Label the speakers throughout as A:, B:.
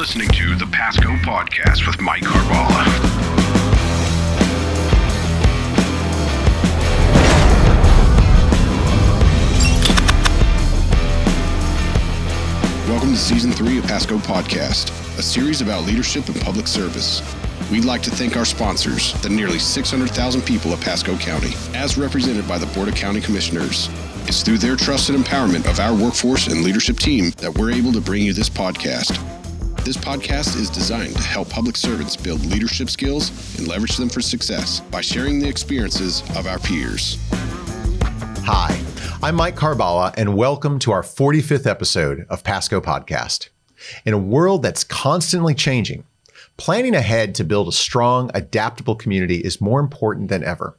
A: listening to the Pasco Podcast with Mike Carballa. Welcome to Season 3 of Pasco Podcast, a series about leadership and public service. We'd like to thank our sponsors, the nearly 600,000 people of Pasco County, as represented by the Board of County Commissioners. It's through their trust and empowerment of our workforce and leadership team that we're able to bring you this podcast. This podcast is designed to help public servants build leadership skills and leverage them for success by sharing the experiences of our peers.
B: Hi, I'm Mike Carballa, and welcome to our 45th episode of Pasco Podcast. In a world that's constantly changing, planning ahead to build a strong, adaptable community is more important than ever.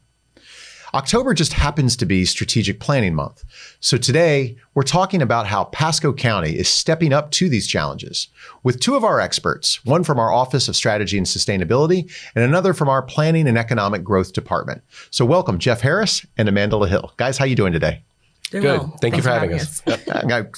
B: October just happens to be Strategic Planning Month. So today, we're talking about how Pasco County is stepping up to these challenges with two of our experts, one from our Office of Strategy and Sustainability and another from our Planning and Economic Growth Department. So welcome, Jeff Harris and Amandla Hill. Guys, how you doing today?
C: Good.
D: Well. Thank you for having us.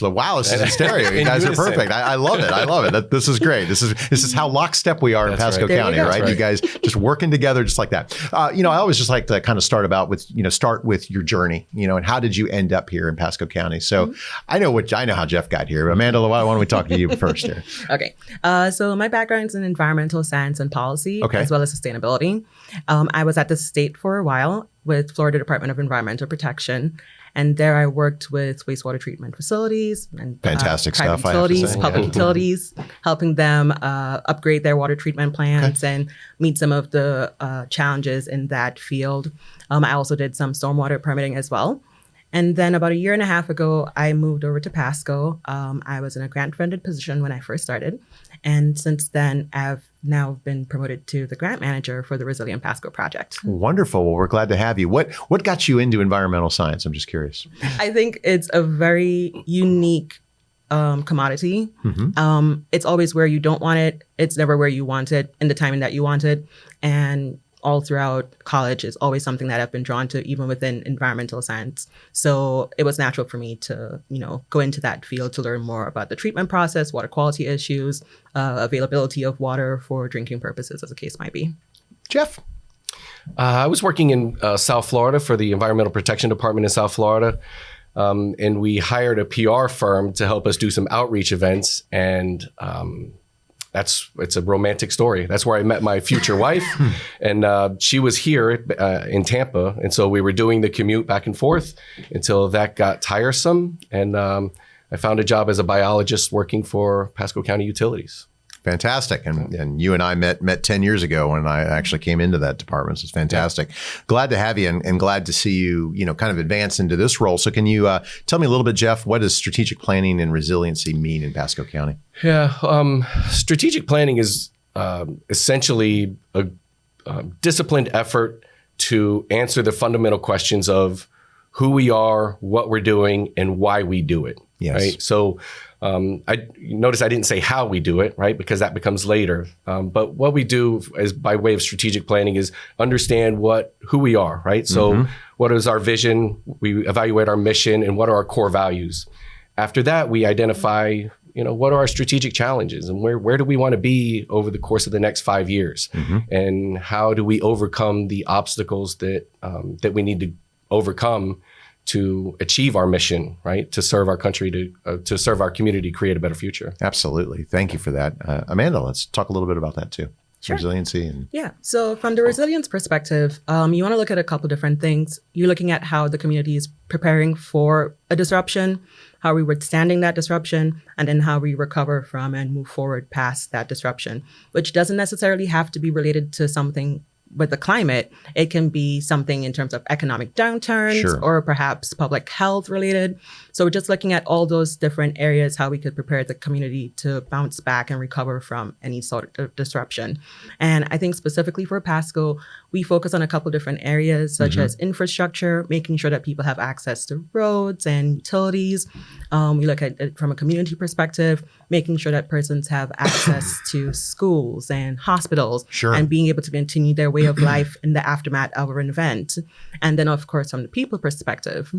B: Wow, this is in stereo. You guys are perfect. I love it. This is great. This is how lockstep we are in Pasco County, right? You guys just working together just like that. I always just like to kind of start with your journey, and how did you end up here in Pasco County? So I know how Jeff got here. Amandla, why don't we talk to you first here?
C: Okay. So my background is in environmental science and policy, as well as sustainability. I was at the state for a while with Florida Department of Environmental Protection. And there I worked with wastewater treatment facilities and
B: fantastic
C: private
B: stuff,
C: utilities, public utilities, helping them upgrade their water treatment plants and meet some of the challenges in that field. I also did some stormwater permitting as well. And then about a year and a half ago, I moved over to Pasco. I was in a grant-funded position when I first started. And since then, I've now been promoted to the grant manager for the Resilient Pasco project.
B: Wonderful. Well, we're glad to have you. What got you into environmental science? I'm just curious.
C: I think it's a very unique commodity. It's always where you don't want it. It's never where you want it in the timing that you want it. And all throughout college is always something that I've been drawn to, even within environmental science. So it was natural for me to, go into that field to learn more about the treatment process, water quality issues, availability of water for drinking purposes, as the case might be.
B: Jeff?
D: I was working in South Florida for the Environmental Protection Department in South Florida. And we hired a PR firm to help us do some outreach events. And it's a romantic story. That's where I met my future wife. And she was here in Tampa. And so we were doing the commute back and forth until that got tiresome. And I found a job as a biologist working for Pasco County Utilities.
B: Fantastic. And you and I met 10 years ago when I actually came into that department. So it's fantastic. Yeah. Glad to have you and glad to see you, kind of advance into this role. So can you tell me a little bit, Jeff, what does strategic planning and resiliency mean in Pasco County?
D: Yeah. Strategic planning is essentially a disciplined effort to answer the fundamental questions of who we are, what we're doing, and why we do it.
B: Yes.
D: Right. So I notice I didn't say how we do it, right? Because that becomes later. But what we do is by way of strategic planning is understand who we are, right? So what is our vision? We evaluate our mission and what are our core values. After that, we identify, what are our strategic challenges and where do we want to be over the course of the next 5 years? And how do we overcome the obstacles that we need to overcome to achieve our mission, right? To serve our country, to serve our community, create a better future.
B: Absolutely. Thank you for that. Amanda, let's talk a little bit about that too.
C: Sure.
B: Resiliency.
C: Yeah. So from the resilience perspective, you want to look at a couple different things. You're looking at how the community is preparing for a disruption, how we're withstanding that disruption, and then how we recover from and move forward past that disruption, which doesn't necessarily have to be related to something with the climate. It can be something in terms of economic downturns or perhaps public health related. So we're just looking at all those different areas, how we could prepare the community to bounce back and recover from any sort of disruption. And I think specifically for Pasco, we focus on a couple different areas, such as infrastructure, making sure that people have access to roads and utilities. We look at it from a community perspective, making sure that persons have access to schools and hospitals and being able to continue their way of life in the aftermath of an event. And then, of course, from the people perspective,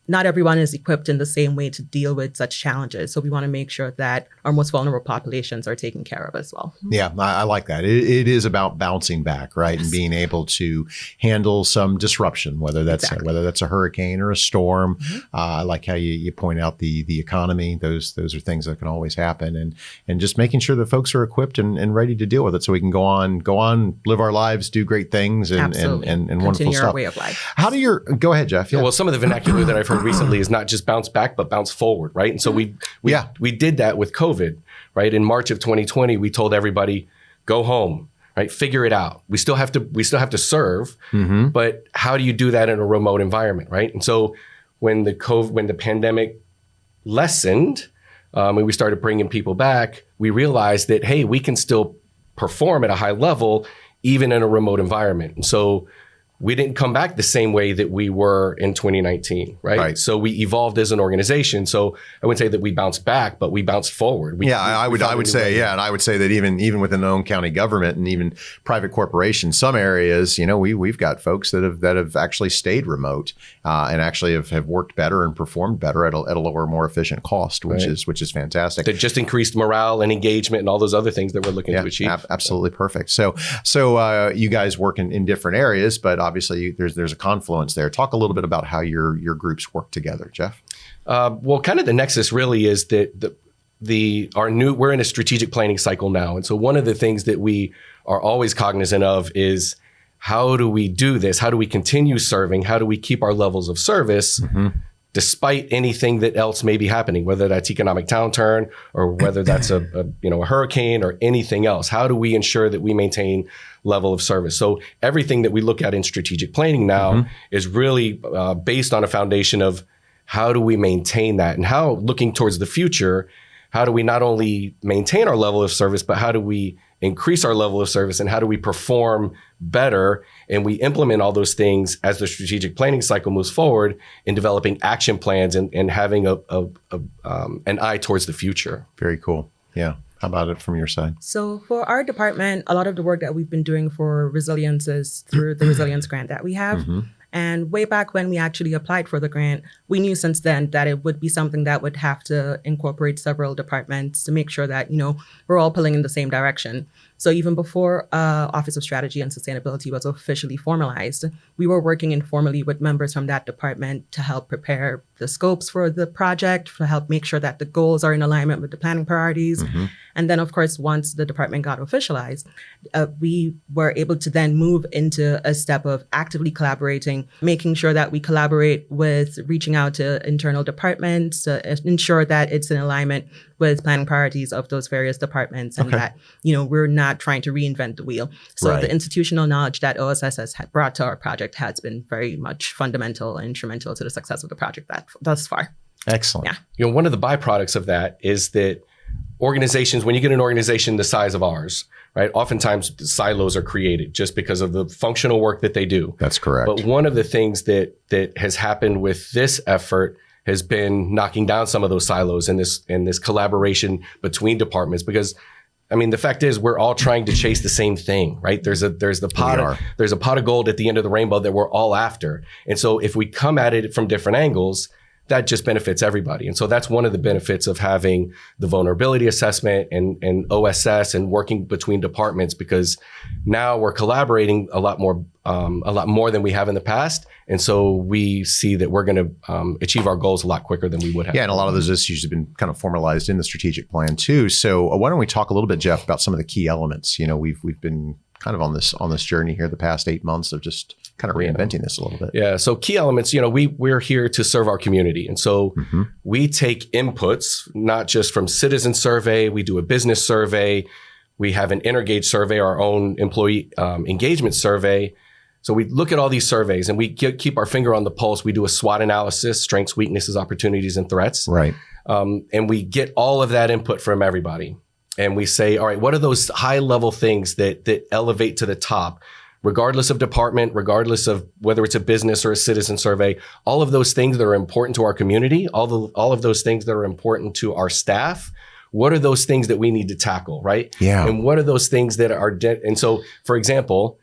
C: not everyone is equipped in the same way to deal with such challenges. So we want to make sure that our most vulnerable populations are taken care of as well.
B: Yeah, I like that. It is about bouncing back, right?
C: Yes.
B: And being able to handle some disruption, whether that's a hurricane or a storm. I like how you point out the economy. Those are things that can always happen, and just making sure that folks are equipped and ready to deal with it, so we can go on, live our lives, do great things, and wonderful
C: Continue
B: stuff.
C: our way of life.
B: How do go ahead, Jeff? Yeah.
D: Well, some of the vernacular that I've heard recently is not just bounce back, but bounce forward, right? And so we did that with COVID, right? In March of 2020, we told everybody, go home, right? Figure it out. We still have to serve, but how do you do that in a remote environment, right? And so when the pandemic lessened, and we started bringing people back, we realized that, hey, we can still perform at a high level even in a remote environment. And so we didn't come back the same way that we were in 2019, right? So we evolved as an organization. So I wouldn't say that we bounced back, but we bounced forward. I would say that even within our own county government and even private corporations, some areas, we've got folks that have actually stayed remote and actually have worked better and performed better at a lower, more efficient cost, which is fantastic. That just increased morale and engagement and all those other things that we're looking to achieve.
B: Absolutely perfect. So you guys work in different areas, but obviously there's a confluence there. Talk a little bit about how your groups work together, Jeff.
D: Well, kind of the nexus really is that we're in a strategic planning cycle now. And so one of the things that we are always cognizant of is, how do we do this? How do we continue serving? How do we keep our levels of service despite anything that else may be happening, whether that's economic downturn or whether that's a hurricane or anything else? How do we ensure that we maintain level of service? So everything that we look at in strategic planning now is really based on a foundation of how do we maintain that, and how, looking towards the future, how do we not only maintain our level of service, but how do we increase our level of service, and how do we perform better? And we implement all those things as the strategic planning cycle moves forward in developing action plans and having an eye towards the future.
B: Very cool. Yeah. How about it from your side?
C: So for our department, a lot of the work that we've been doing for resilience is through the resilience grant that we have. And way back when we actually applied for the grant, we knew since then that it would be something that would have to incorporate several departments to make sure that, we're all pulling in the same direction. So even before Office of Strategy and Sustainability was officially formalized, we were working informally with members from that department to help prepare the scopes for the project, to help make sure that the goals are in alignment with the planning priorities. And then, of course, once the department got officialized, we were able to then move into a step of actively collaborating, making sure that we collaborate with reaching out to internal departments to ensure that it's in alignment with planning priorities of those various departments, and that, we're not trying to reinvent the wheel. So the institutional knowledge that OSS has brought to our project has been very much fundamental and instrumental to the success of the project thus far.
B: Excellent.
C: Yeah.
D: One of the byproducts of that is that organizations, when you get an organization the size of ours, right, oftentimes silos are created just because of the functional work that they do.
B: That's correct.
D: But one of the things that has happened with this effort has been knocking down some of those silos and this collaboration between departments, because the fact is, we're all trying to chase the same thing, right? There's a pot of gold at the end of the rainbow that we're all after. And so if we come at it from different angles, that just benefits everybody. And so that's one of the benefits of having the vulnerability assessment and OSS and working between departments, because now we're collaborating a lot more than we have in the past. And so we see that we're going to achieve our goals a lot quicker than we would have.
B: Yeah, and a lot of those issues have been kind of formalized in the strategic plan too. So why don't we talk a little bit, Jeff, about some of the key elements? We've been kind of on this journey here the past 8 months of just kind of reinventing this a little bit.
D: Yeah. So key elements, we're here to serve our community. And so we take inputs, not just from citizen survey, we do a business survey, we have an Intergage survey, our own employee engagement survey. So we look at all these surveys and we keep our finger on the pulse. We do a SWOT analysis, strengths, weaknesses, opportunities, and threats.
B: Right.
D: And we get all of that input from everybody. And we say, all right, what are those high level things that elevate to the top, regardless of department, regardless of whether it's a business or a citizen survey, all of those things that are important to our community, all of those things that are important to our staff. What are those things that we need to tackle, right?
B: Yeah.
D: And what are those things that are and so, for example,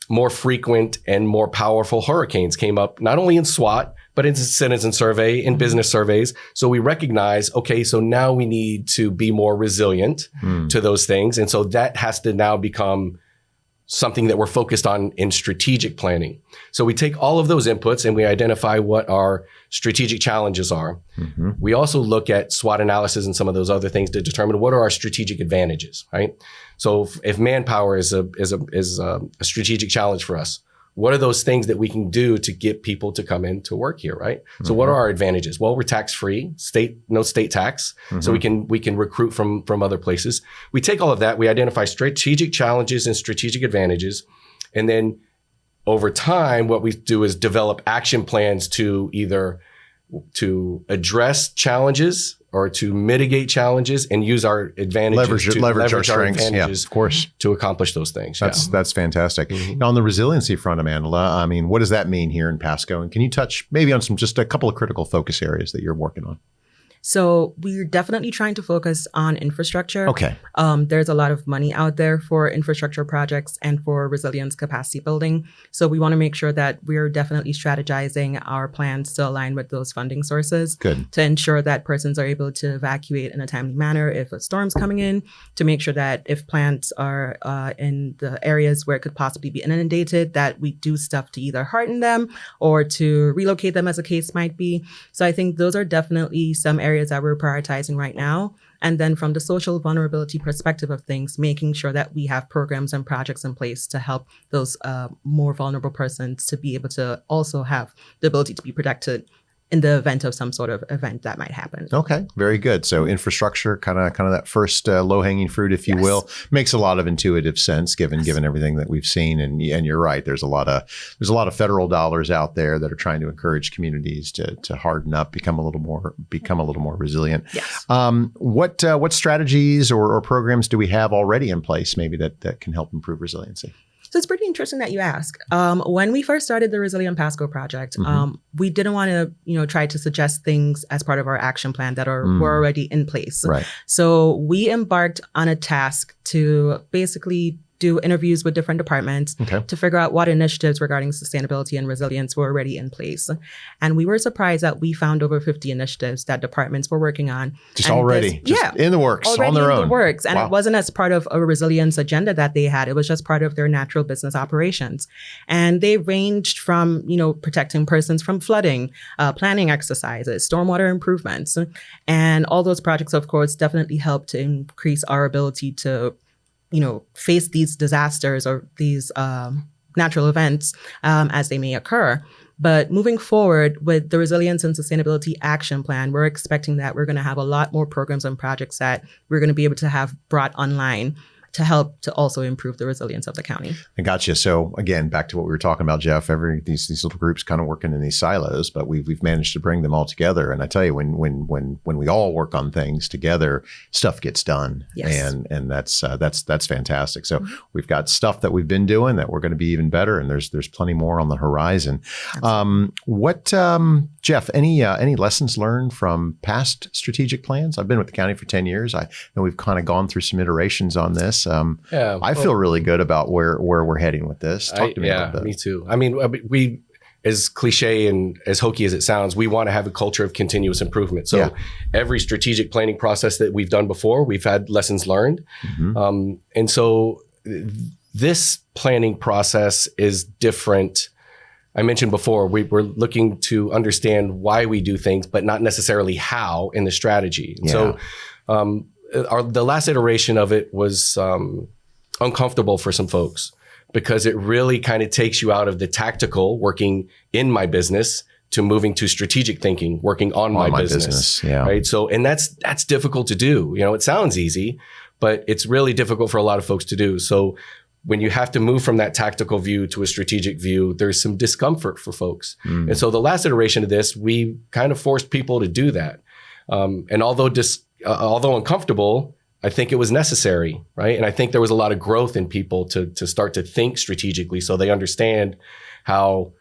D: more frequent and more powerful hurricanes came up, not only in SWOT, but it's a citizen survey and business surveys. So we recognize, okay, so now we need to be more resilient to those things. And so that has to now become something that we're focused on in strategic planning. So we take all of those inputs and we identify what our strategic challenges are. We also look at SWOT analysis and some of those other things to determine what are our strategic advantages, right? So if manpower is a strategic challenge for us, what are those things that we can do to get people to come in to work here, right? So what are our advantages? Well, we're tax-free, no state tax. So we can recruit from other places. We take all of that, we identify strategic challenges and strategic advantages. And then over time, what we do is develop action plans to either to address challenges or to mitigate challenges and use our advantages
B: leverage our strengths, of course,
D: to accomplish those things.
B: That's fantastic. Now, on the resiliency front, Amandla, I mean, what does that mean here in Pasco? And can you touch maybe on just a couple of critical focus areas that you're working on?
C: So we're definitely trying to focus on infrastructure.
B: Okay.
C: There's a lot of money out there for infrastructure projects and for resilience capacity building. So we want to make sure that we're definitely strategizing our plans to align with those funding sources.
B: Good.
C: To ensure that persons are able to evacuate in a timely manner if a storm's coming in, to make sure that if plants are in the areas where it could possibly be inundated, that we do stuff to either harden them or to relocate them as the case might be. So I think those are definitely some areas that we're prioritizing right now. And then from the social vulnerability perspective of things, making sure that we have programs and projects in place to help those more vulnerable persons to be able to also have the ability to be protected in the event of some sort of event that might happen.
B: Okay, very good. So infrastructure, kind of that first low-hanging fruit, if you will, makes a lot of intuitive sense given everything that we've seen. And you're right. There's a lot of federal dollars out there that are trying to encourage communities to harden up, become a little more resilient.
C: Yes.
B: What strategies or programs do we have already in place, maybe that can help improve resiliency?
C: So it's pretty interesting that you ask. When we first started the Resilient Pasco project, we didn't want to, try to suggest things as part of our action plan that were already in place.
B: Right.
C: So we embarked on a task to basically do interviews with different departments to figure out what initiatives regarding sustainability and resilience were already in place. And we were surprised that we found over 50 initiatives that departments were working on.
B: Just in the works, on their own.
C: In the works. And it wasn't as part of a resilience agenda that they had. It was just part of their natural business operations. And they ranged from, protecting persons from flooding, planning exercises, stormwater improvements. And all those projects, of course, definitely help to increase our ability to face these disasters or these natural events as they may occur. But moving forward with the Resilience and Sustainability Action Plan, we're expecting that we're going to have a lot more programs and projects that we're going to be able to have brought online to help to also improve the resilience of the county.
B: I gotcha. So again, back to what we were talking about, Jeff, these little groups kind of working in these silos, but we've managed to bring them all together. And I tell you, when we all work on things together, stuff gets done.
C: Yes.
B: And that's fantastic. So we've got stuff that we've been doing that we're going to be even better. And there's plenty more on the horizon. Jeff, any lessons learned from past strategic plans? I've been with the county for 10 years. I know we've kind of gone through some iterations on this. I feel really good about where we're heading with this. Talk to me about that.
D: Me too. I mean, we, as cliche and as hokey as it sounds, we want to have a culture of continuous improvement. So every strategic planning process that we've done before, we've had lessons learned. And so this planning process is different. I mentioned before, we're looking to understand why we do things, but not necessarily how in the strategy. And so the last iteration of it was uncomfortable for some folks because it really kind of takes you out of the tactical working in my business to moving to strategic thinking, working on my business. Right. So, and that's difficult to do. It sounds easy, but it's really difficult for a lot of folks to do. So when you have to move from that tactical view to a strategic view, there's some discomfort for folks. And so the last iteration of this, we kind of forced people to do that. And although uncomfortable, I think it was necessary, right? And I think there was a lot of growth in people to start to think strategically so they understand how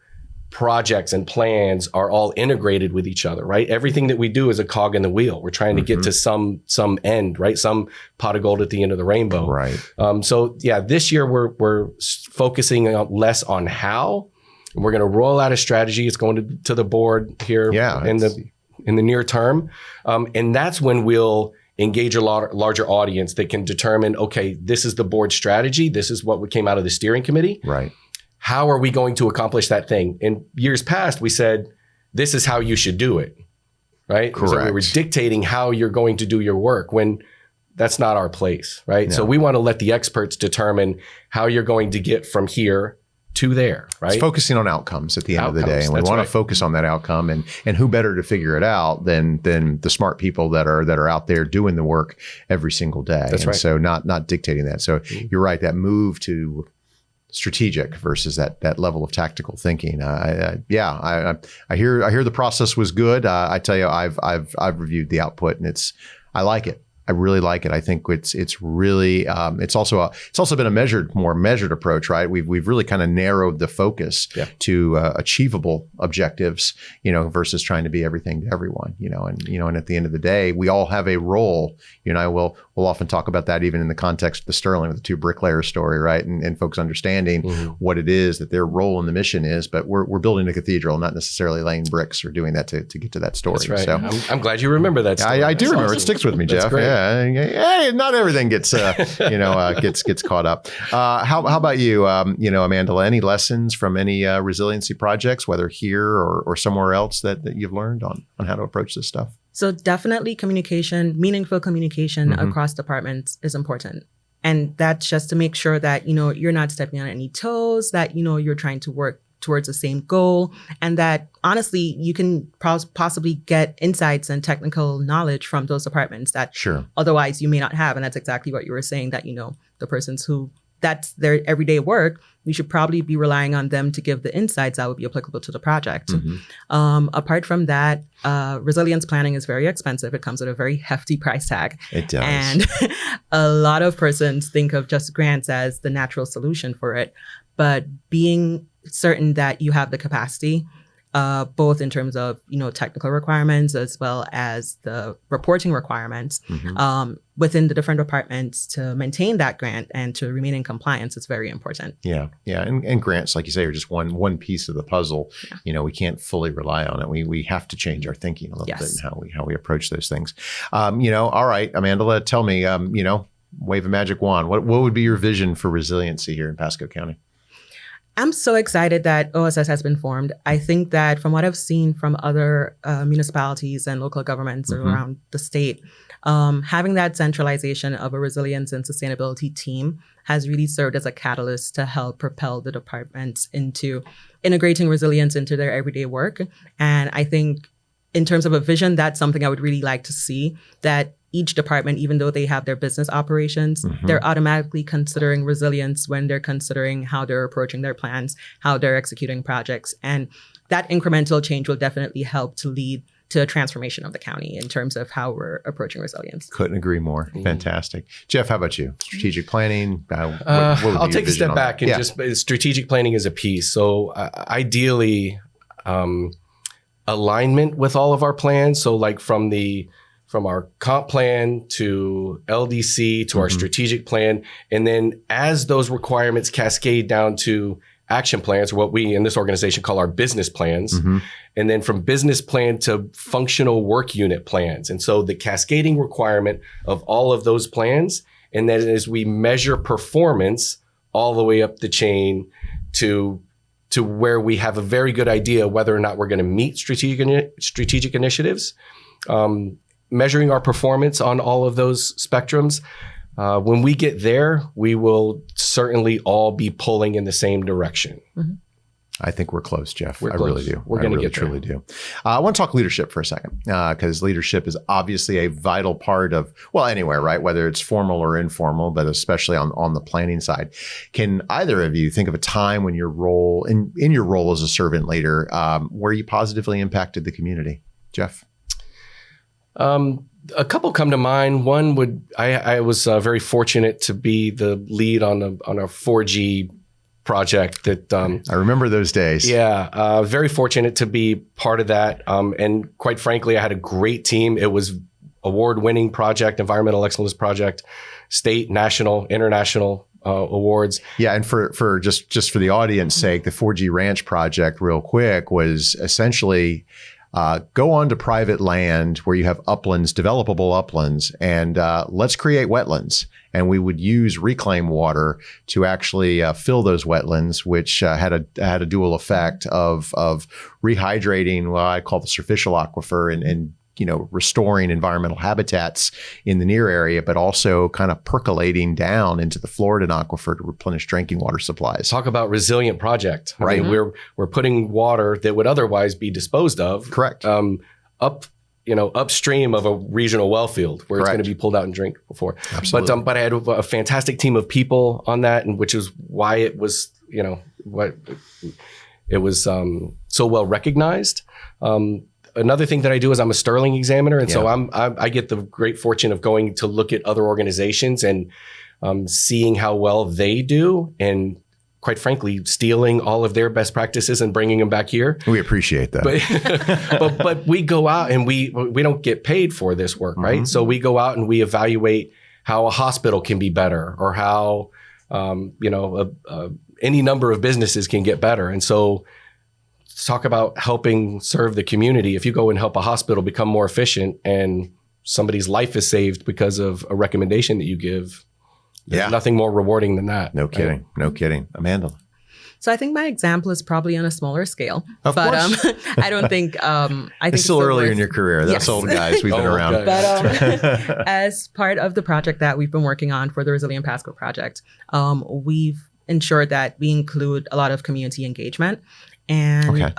D: projects and plans are all integrated with each other, right? Everything that we do is a cog in the wheel. We're trying to get to some end, right? Some pot of gold at the end of the rainbow.
B: Right.
D: So this year we're focusing less on how and we're going to roll out a strategy. It's going to the board here in the near term. And that's when we'll engage a larger audience that can determine, okay, this is the board strategy. This is what came out of the steering committee.
B: Right.
D: How are we going to accomplish that thing? In years past, we said, this is how you should do it. Right?
B: Correct.
D: So we were dictating how you're going to do your work when that's not our place, right?
B: No.
D: So we want to let the experts determine how you're going to get from here to there, right?
B: It's focusing on outcomes at the end of the day. And we want to focus on that outcome, and who better to figure it out than the smart people that are out there doing the work every single day.
D: That's right.
B: So not dictating that. So you're right, that move to strategic versus that level of tactical thinking. I hear the process was good. I tell you, I've reviewed the output, and I like it. I really like it. I think it's really it's also been a more measured approach, right? We've really kind of narrowed the focus to achievable objectives, versus trying to be everything to everyone, and at the end of the day, we all have a role. You and I will often talk about that, even in the context of the Sterling with the two bricklayers story, right? And folks understanding what it is that their role in the mission is, but we're building a cathedral, not necessarily laying bricks or doing that to get to that story.
D: That's right.
B: So
D: I'm glad you remember that story.
B: I do remember. Awesome. It sticks with me, Jeff.
D: Great.
B: Hey, not everything gets gets caught up. How about you, Amandla? Any lessons from any resiliency projects, whether here or somewhere else, that you've learned on how to approach this stuff?
C: So definitely communication, meaningful communication across departments is important. And that's just to make sure that, you're not stepping on any toes, that, you're trying to work towards the same goal, and that honestly, you can possibly get insights and technical knowledge from those departments that otherwise you may not have. And that's exactly what you were saying, that, the persons who that's their everyday work, we should probably be relying on them to give the insights that would be applicable to the project. Apart from that, resilience planning is very expensive. It comes with a very hefty price tag.
B: It does.
C: And a lot of persons think of just grants as the natural solution for it. But being certain that you have the capacity, both in terms of, technical requirements as well as the reporting requirements within the different departments to maintain that grant and to remain in compliance is very important.
B: Yeah. And grants, like you say, are just one piece of the puzzle. Yeah. We can't fully rely on it. We have to change our thinking a little bit in how we approach those things. All right, Amandla, tell me, wave a magic wand. What would be your vision for resiliency here in Pasco County?
C: I'm so excited that OSS has been formed. I think that from what I've seen from other municipalities and local governments around the state, having that centralization of a resilience and sustainability team has really served as a catalyst to help propel the departments into integrating resilience into their everyday work. And I think in terms of a vision, that's something I would really like to see, that each department, even though they have their business operations, they're automatically considering resilience when they're considering how they're approaching their plans, how they're executing projects. And that incremental change will definitely help to lead to a transformation of the county in terms of how we're approaching resilience.
B: Couldn't agree more. Fantastic. Jeff, how about you? Strategic planning?
D: I'll take a step back and just strategic planning is a piece. So ideally, alignment with all of our plans. So like from our comp plan to LDC to our strategic plan. And then as those requirements cascade down to action plans, or what we in this organization call our business plans, and then from business plan to functional work unit plans. And so the cascading requirement of all of those plans, and then as we measure performance all the way up the chain to where we have a very good idea whether or not we're going to meet strategic initiatives, measuring our performance on all of those spectrums. When we get there, we will certainly all be pulling in the same direction.
B: I think we're close, Jeff.
D: We're
B: I
D: close.
B: really do.
D: We're going to get
B: truly do. I want to talk leadership for a second, because leadership is obviously a vital part of, anywhere, right? Whether it's formal or informal, but especially on the planning side. Can either of you think of a time when your role, in your role as a servant leader, where you positively impacted the community? Jeff?
D: A couple come to mind. One I was very fortunate to be the lead on a 4G project that
B: I remember those days.
D: Yeah, very fortunate to be part of that. And quite frankly, I had a great team. It was award-winning project, environmental excellence project, state, national, international awards.
B: Yeah, and for just for the audience sake, the 4G Ranch project, real quick, was essentially go onto private land where you have uplands, developable uplands, and let's create wetlands. And we would use reclaimed water to actually fill those wetlands, which had a dual effect of rehydrating what I call the superficial aquifer and restoring environmental habitats in the near area, but also kind of percolating down into the Floridan aquifer to replenish drinking water supplies.
D: Talk about resilient project.
B: Right.
D: I mean, we're putting water that would otherwise be disposed of.
B: Correct.
D: Upstream of a regional well field where
B: Correct.
D: it's going to be pulled out and drink before.
B: Absolutely.
D: But I had a fantastic team of people on that, and which is why it was, so well recognized. Another thing that I do is I'm a Sterling examiner. And so I get the great fortune of going to look at other organizations and seeing how well they do, and quite frankly, stealing all of their best practices and bringing them back here.
B: We appreciate that.
D: But we go out and we don't get paid for this work, right?
B: Mm-hmm.
D: So we go out and we evaluate how a hospital can be better, or how, any number of businesses can get better. And so talk about helping serve the community. If you go and help a hospital become more efficient and somebody's life is saved because of a recommendation that you give, there's nothing more rewarding than that.
B: No kidding. Right? No kidding. Amandla.
C: So I think my example is probably on a smaller scale.
B: Of course.
C: I don't think I think
B: it's still early in your career. That's old guys. We've been around.
D: Okay.
C: But as part of the project that we've been working on for the Resilient Pasco project, we've ensured that we include a lot of community engagement. And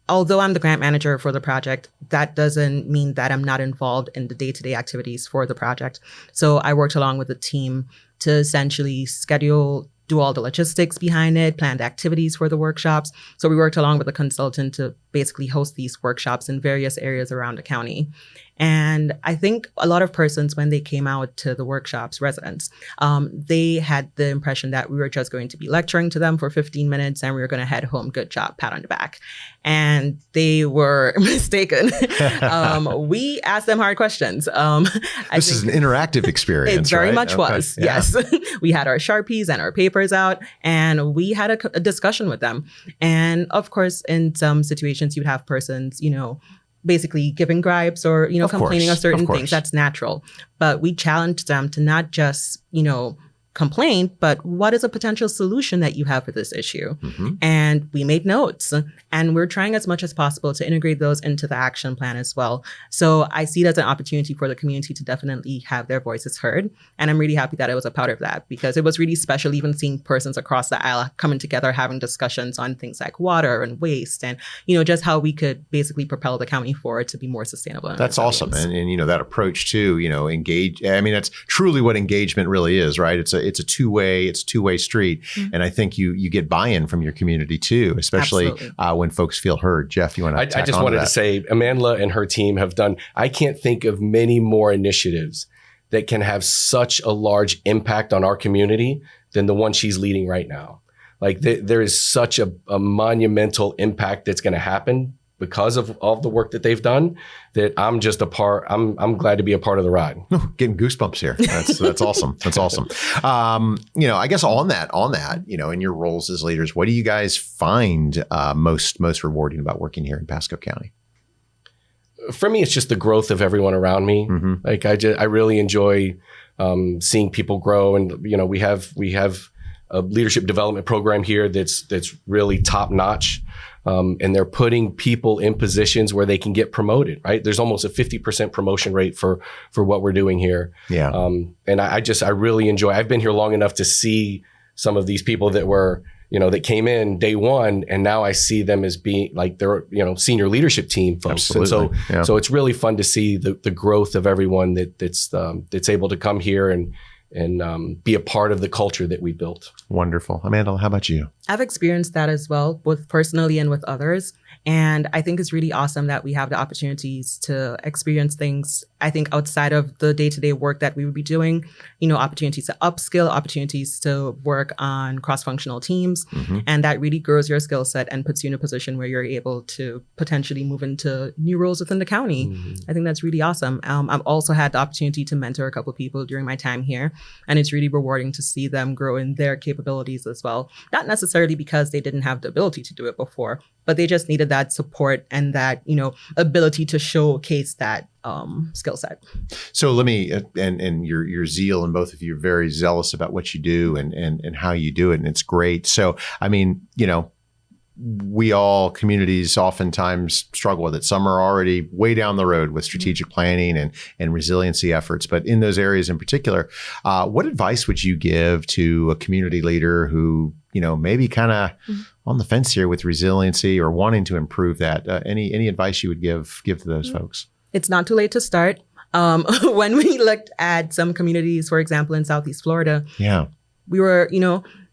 C: although I'm the grant manager for the project, that doesn't mean that I'm not involved in the day-to-day activities for the project. So I worked along with the team to essentially do all the logistics behind it, planned activities for the workshops. So we worked along with a consultant to basically host these workshops in various areas around the county. And I think a lot of persons, when they came out to the workshops, residents, they had the impression that we were just going to be lecturing to them for 15 minutes and we were going to head home. Good job, pat on the back. And they were mistaken. We asked them hard questions.
B: This is an interactive experience.
C: It very
B: right?
C: much was. Yeah. Yes. We had our Sharpies and our papers out, and we had a discussion with them. And of course, in some situations, you'd have persons, basically giving gripes or, complaining of certain things. That's natural. But we challenged them to not just, complain, but what is a potential solution that you have for this issue? Mm-hmm. And we made notes, and we're trying as much as possible to integrate those into the action plan as well. So I see it as an opportunity for the community to definitely have their voices heard. And I'm really happy that I was a part of that, because it was really special even seeing persons across the aisle coming together, having discussions on things like water and waste and, just how we could basically propel the county forward to be more sustainable.
B: That's awesome. And that approach too, engage. I mean, that's truly what engagement really is, right? It's a two-way street. Mm-hmm. And I think you get buy-in from your community too, especially when folks feel heard. Jeff, you want to
D: I just wanted to say, Amandla and her team have done, I can't think of many more initiatives that can have such a large impact on our community than the one she's leading right now. Like there is such a monumental impact that's going to happen because of all the work that they've done, that I'm just I'm glad to be a part of the ride.
B: Getting goosebumps here. That's awesome. That's awesome. I guess on that, in your roles as leaders, what do you guys find most rewarding about working here in Pasco County?
D: For me, it's just the growth of everyone around me. Mm-hmm. Like I really enjoy seeing people grow, and we have a leadership development program here that's really top notch. And they're putting people in positions where they can get promoted, right? There's almost a 50% promotion rate for what we're doing here. Yeah. And I really enjoy, I've been here long enough to see some of these people that were, that came in day one, and now I see them as being like they're, senior leadership team folks.
B: Absolutely.
D: And so it's really fun to see the growth of everyone that's able to come here and be a part of the culture that we built.
B: Wonderful. Amandla, how about you?
C: I've experienced that as well, both personally and with others. And I think it's really awesome that we have the opportunities to experience things I think outside of the day-to-day work that we would be doing, opportunities to upskill, opportunities to work on cross-functional teams. And that really grows your skill set and puts you in a position where you're able to potentially move into new roles within the county. I think that's really awesome. I've also had the opportunity to mentor a couple of people during my time here, and it's really rewarding to see them grow in their capabilities as well. Not necessarily because they didn't have the ability to do it before, but they just needed that support and that, ability to showcase that skill set. So
B: let me, and your zeal, and both of you are very zealous about what you do and how you do it. And it's great. So, I mean, communities oftentimes struggle with it. Some are already way down the road with strategic planning and resiliency efforts. But in those areas in particular, what advice would you give to a community leader who, maybe kind of on the fence here with resiliency or wanting to improve that? Any advice you would give to those folks?
C: It's not too late to start. When we looked at some communities, for example, in Southeast Florida, we were,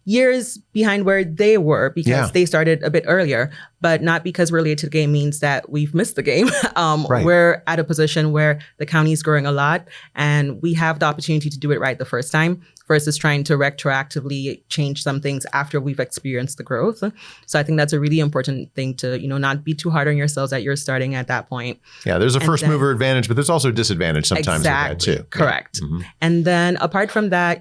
C: years behind where they were because they started a bit earlier, but not because we're late to the game means that we've missed the game.
B: Right.
C: We're at a position where the county is growing a lot and we have the opportunity to do it right the first time versus trying to retroactively change some things after we've experienced the growth. So I think that's a really important thing to, not be too hard on yourselves that you're starting at that point.
B: Yeah, there's a first mover advantage, but there's also a disadvantage sometimes with that too.
C: Correct. And then apart from that,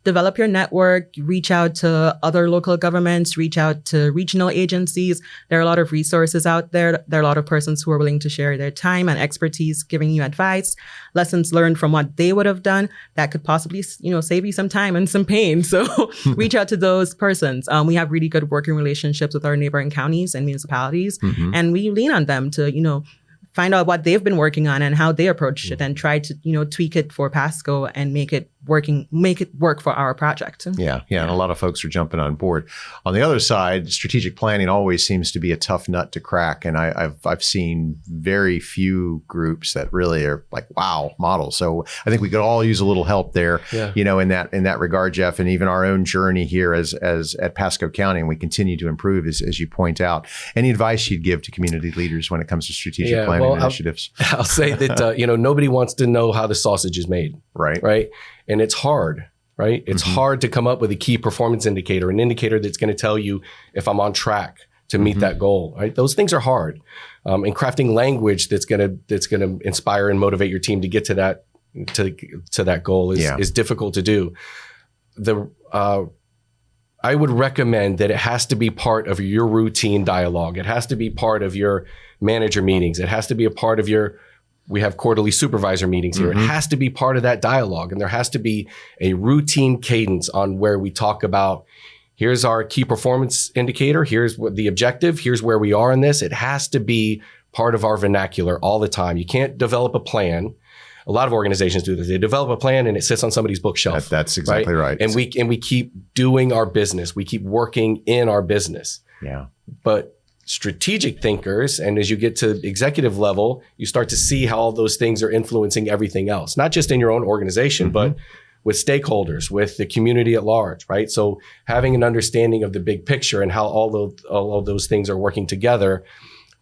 C: develop your network, reach out to other local governments, reach out to regional agencies. There are a lot of resources out there. There are a lot of persons who are willing to share their time and expertise, giving you advice, lessons learned from what they would have done that could possibly, save you some time and some pain. So reach out to those persons. We have really good working relationships with our neighboring counties and municipalities, and we lean on them to, find out what they've been working on and how they approach it and try to, tweak it for Pasco and make it work for our project.
B: Yeah. And a lot of folks are jumping on board. On the other side, strategic planning always seems to be a tough nut to crack. And I've seen very few groups that really are like, wow, models. So I think we could all use a little help there, in that regard, Jeff, and even our own journey here as at Pasco County. And we continue to improve as you point out. Any advice you'd give to community leaders when it comes to strategic planning initiatives?
D: I'll say that, nobody wants to know how the sausage is made.
B: Right.
D: And it's hard, right? It's hard to come up with a key performance indicator, an indicator that's going to tell you if I'm on track to meet that goal, right? Those things are hard. And crafting language that's going to inspire and motivate your team to get to that goal is difficult to do. I would recommend that it has to be part of your routine dialogue. It has to be part of your manager meetings. It has to be a part of we have quarterly supervisor meetings here. It has to be part of that dialogue. And there has to be a routine cadence on where we talk about, here's our key performance indicator. Here's what the objective. Here's where we are in this. It has to be part of our vernacular all the time. You can't develop a plan. A lot of organizations do this. They develop a plan and it sits on somebody's bookshelf.
B: That's exactly right.
D: And we keep doing our business. We keep working in our business.
B: Yeah.
D: But strategic thinkers, and as you get to executive level, you start to see how all those things are influencing everything else, not just in your own organization, but with stakeholders, with the community at large, right? So having an understanding of the big picture and how all of those things are working together,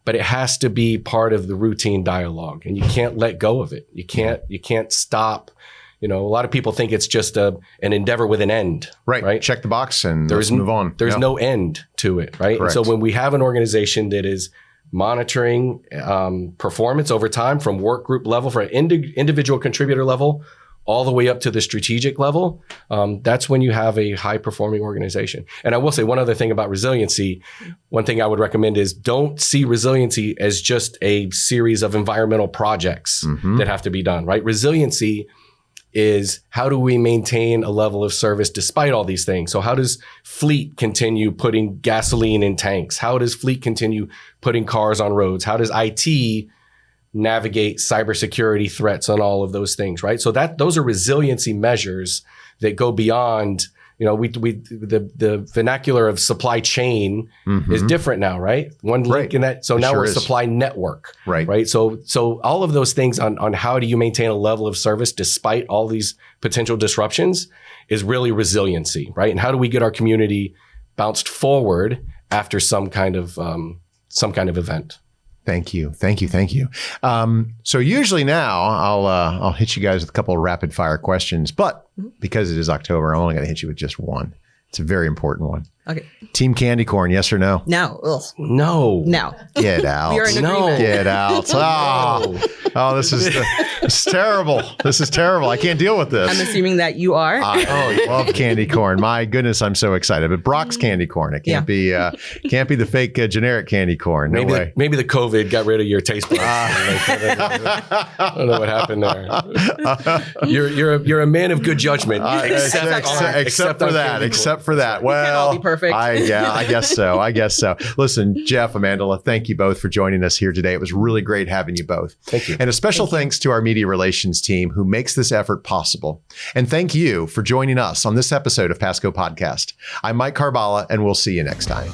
D: but it has to be part of the routine dialogue, and you can't let go of it. You can't stop. A lot of people think it's just an endeavor with an end. Right.
B: Check the box and let's move on.
D: There's no end to it, right? And so when we have an organization that is monitoring performance over time from work group level, from individual contributor level, all the way up to the strategic level, that's when you have a high performing organization. And I will say one other thing about resiliency. One thing I would recommend is don't see resiliency as just a series of environmental projects that have to be done, right? Resiliency is how do we maintain a level of service despite all these things? So how does fleet continue putting gasoline in tanks? How does fleet continue putting cars on roads? How does IT navigate cybersecurity threats on all of those things, right? So those are resiliency measures that go beyond, the vernacular of supply chain is different now, right? One link in that. So now we're supply network, right? So all of those things on how do you maintain a level of service despite all these potential disruptions is really resiliency, right? And how do we get our community bounced forward after some kind of event?
B: Thank you. So usually now I'll hit you guys with a couple of rapid fire questions, but because it is October, I'm only going to hit you with just one. It's a very important one.
C: Okay.
B: Team candy corn, yes or no?
C: No. Ugh.
D: No.
C: No.
B: Get out.
C: We are in agreement.
B: Get out. Oh, this is terrible. This is terrible. I can't deal with this.
C: I'm assuming that you are.
B: I love candy corn. My goodness, I'm so excited. But Brock's candy corn. It can't be the fake generic candy corn. No way.
D: Maybe the COVID got rid of your taste buds. I don't know what happened there. You're a man of good judgment.
B: Except for that. Well,
C: we can't all be perfect.
B: I guess so. Listen, Jeff, Amandla, thank you both for joining us here today. It was really great having you both.
D: Thank you.
B: And a special thanks to our media relations team who makes this effort possible. And thank you for joining us on this episode of Pasco Podcast. I'm Mike Carballa, and we'll see you next time.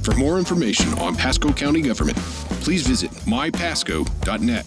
A: For more information on Pasco County government, please visit mypasco.net.